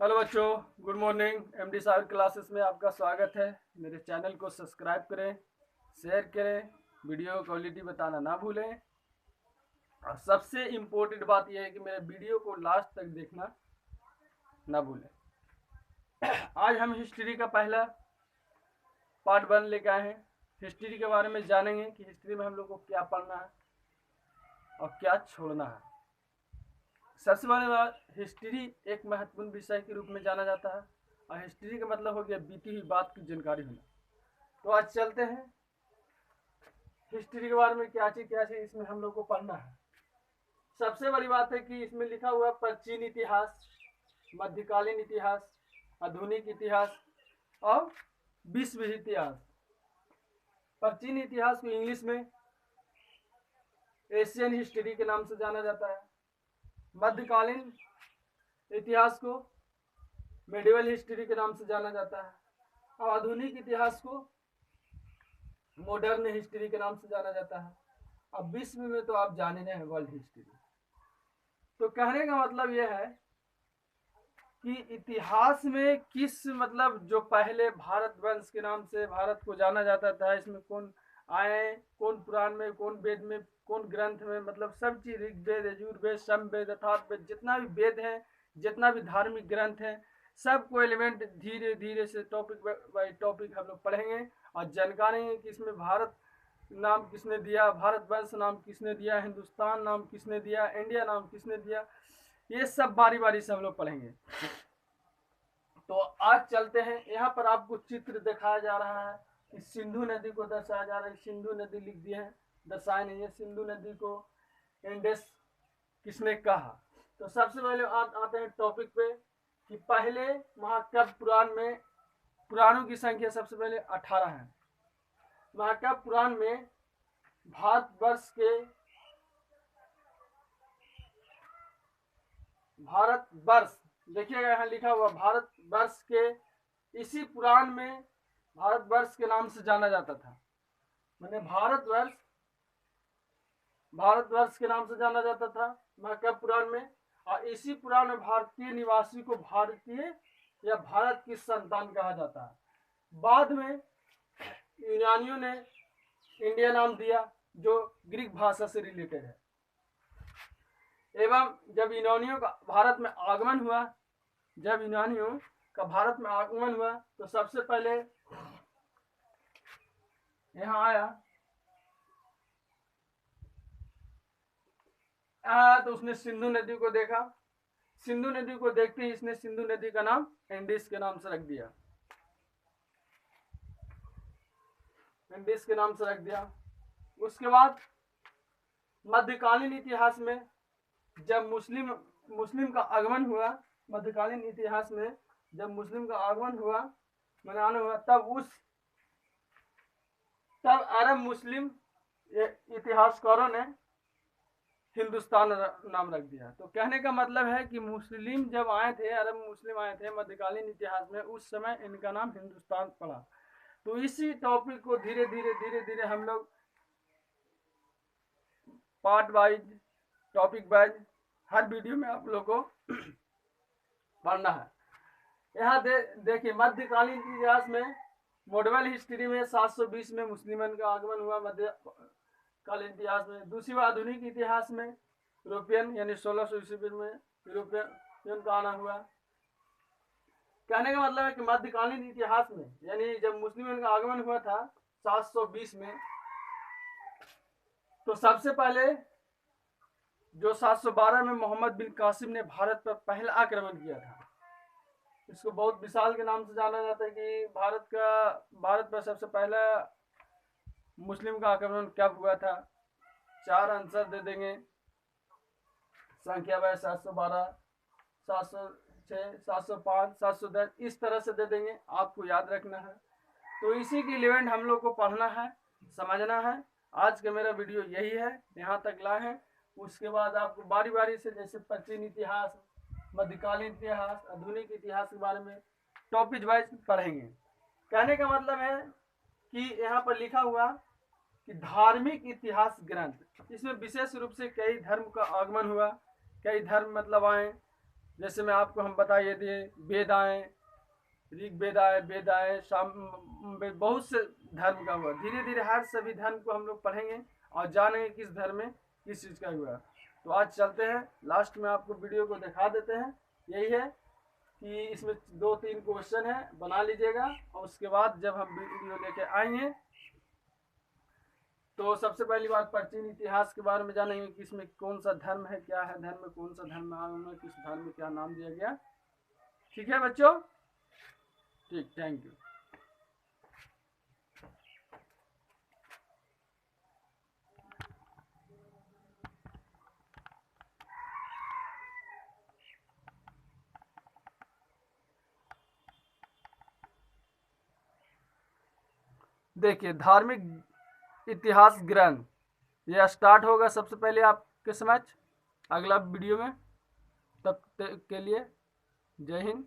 Hello बच्चों, good morning. MD साहब classes में आपका स्वागत है। मेरे चैनल को सब्सक्राइब करें, शेयर करें, वीडियो क्वालिटी बताना ना भूलें। और सबसे इम्पोर्टेंट बात यह है कि मेरे वीडियो को लास्ट तक देखना ना भूलें। आज हम हिस्ट्री का पहला पार्ट 1 लेकर आए हैं। हिस्ट्री के बारे में जानेंगे कि हिस्ट्री में हम लोग को क्या पढ़ना है और क्या छोड़ना है। सबसे बड़ी बात, हिस्ट्री एक महत्वपूर्ण विषय के रूप में जाना जाता है और हिस्ट्री का मतलब हो गया बीती हुई बात की जानकारी होना। तो आज चलते हैं हिस्ट्री के बारे में, क्या चीज इसमें हम लोग को पढ़ना है। सबसे बड़ी बात है कि इसमें लिखा हुआ प्राचीन इतिहास, मध्यकालीन इतिहास, आधुनिक इतिहास और विश्व इतिहास। प्राचीन इतिहास को इंग्लिश में एशियन हिस्ट्री के नाम से जाना जाता है। मध्यकालीन इतिहास को मेडिवल हिस्ट्री के नाम से जाना जाता है और आधुनिक इतिहास को मॉडर्न हिस्ट्री के नाम से जाना जाता है। अब विश्व में तो आप जाने हैं वर्ल्ड हिस्ट्री। तो कहने का मतलब यह है कि इतिहास में किस मतलब जो पहले भारतवंश के नाम से भारत को जाना जाता था, इसमें कौन आए, कौन पुराण में, कौन वेद में, कौन ग्रंथ में, मतलब सब चीज ऋग्वेद, यजुर्वेद, सामवेद, अथर्ववेद, जितना भी वेद है, जितना भी धार्मिक ग्रंथ है, सबको एलिमेंट धीरे धीरे से टॉपिक बाई टॉपिक हम लोग पढ़ेंगे और जानकारी कि इसमें भारत नाम किसने दिया, भारतवर्ष नाम किसने दिया, हिंदुस्तान नाम किसने दिया, इंडिया नाम किसने दिया, ये सब बारी बारी से हम लोग पढ़ेंगे। तो आज चलते हैं। यहाँ पर आपको चित्र दिखाया जा रहा है कि सिंधु नदी को दर्शाया जा रहा है। सिंधु नदी लिख दिए हैं, दर्शाए नहीं है। सिंधु नदी को इंडस किसने कहा। तो सबसे पहले आते हैं टॉपिक पे कि पहले महाकाव्य पुराण में, पुराणों की संख्या सबसे पहले 18 है। महाकाव्य पुराण में भारतवर्ष देखिएगा, यहाँ लिखा हुआ भारतवर्ष के, इसी पुराण में भारतवर्ष के नाम से जाना जाता था। मैंने भारतवर्ष के नाम से जाना जाता था महाकाव्य पुराण में। और इसी पुराण में भारतीय निवासी को भारतीय या भारत की संतान कहा जाता है। बाद में यूनानियों ने इंडिया नाम दिया, जो ग्रीक भाषा से रिलेटेड है। एवं जब यूनानियों का भारत में आगमन हुआ, तो सबसे पहले यहाँ आया तो उसने सिंधु नदी को देखा। सिंधु नदी को देखते ही इसने सिंधु नदी का नाम इंडिस के नाम से रख दिया। उसके बाद मध्यकालीन इतिहास में जब मुस्लिम का आगमन हुआ, मनाना हुआ, तब अरब मुस्लिम इतिहासकारों ने हिंदुस्तान नाम रख दिया। तो कहने का मतलब है कि मुस्लिम जब आए थे, अरब मुस्लिम आए थे मध्यकालीन इतिहास में, उस समय इनका नाम हिंदुस्तान पड़ा। तो इसी टॉपिक को धीरे धीरे हम लोग पार्ट वाइज, टॉपिक वाइज हर वीडियो में आप लोग को पढ़ना है। यहाँ देखिए, मध्यकालीन इतिहास में मॉडर्न हिस्ट्री में 720 में मुस्लिमन का आगमन हुआ मध्यकालीन इतिहास में। दूसरी बात, आधुनिक इतिहास में यूरोपियन यानी 1600 ईस्वी में यूरोपियन का आना हुआ। कहने का मतलब है कि मध्यकालीन इतिहास में यानी जब मुस्लिमन का आगमन हुआ था 720 में, तो सबसे पहले जो 712 में मोहम्मद बिन कासिम ने भारत पर पहला आक्रमण किया था। इसको बहुत विशाल के नाम से जाना जाता है कि भारत पर सबसे पहला मुस्लिम का आक्रमण कब हुआ था। 4 आंसर दे देंगे, संख्या वह 712, 706, 705, 710, इस तरह से दे देंगे, आपको याद रखना है। तो इसी की इलेवेंट हम लोग को पढ़ना है, समझना है। आज का मेरा वीडियो यही है, यहाँ तक लाए हैं। उसके बाद आपको बारी बारी से जैसे प्राचीन इतिहास, मध्यकालीन इतिहास, आधुनिक इतिहास के बारे में टॉपिक वाइज पढ़ेंगे। कहने का मतलब है कि यहाँ पर लिखा हुआ कि धार्मिक इतिहास ग्रंथ, इसमें विशेष रूप से कई धर्म का आगमन हुआ, कई धर्म मतलब आए, जैसे मैं आपको हम बताइए दिए वेद आए, ऋग्वेद आए, वेद आए, बहुत से धर्म का हुआ। धीरे धीरे हर सभी धर्म को हम लोग पढ़ेंगे और जानेंगे किस धर्म में किस चीज़ का हुआ। तो आज चलते हैं, लास्ट में आपको वीडियो को दिखा देते हैं। यही है कि इसमें 2-3 क्वेश्चन है, बना लीजिएगा और उसके बाद जब हम वीडियो लेके आएंगे तो सबसे पहली बात प्राचीन इतिहास के बारे में जानेंगे कि इसमें कौन सा धर्म है, क्या है धर्म में, कौन सा धर्म में किस धर्म में क्या नाम दिया गया। ठीक है बच्चों, ठीक, थैंक यू। देखिए धार्मिक इतिहास ग्रंथ यह स्टार्ट होगा सबसे पहले आपके समझ अगला वीडियो में। तब के लिए जय हिंद।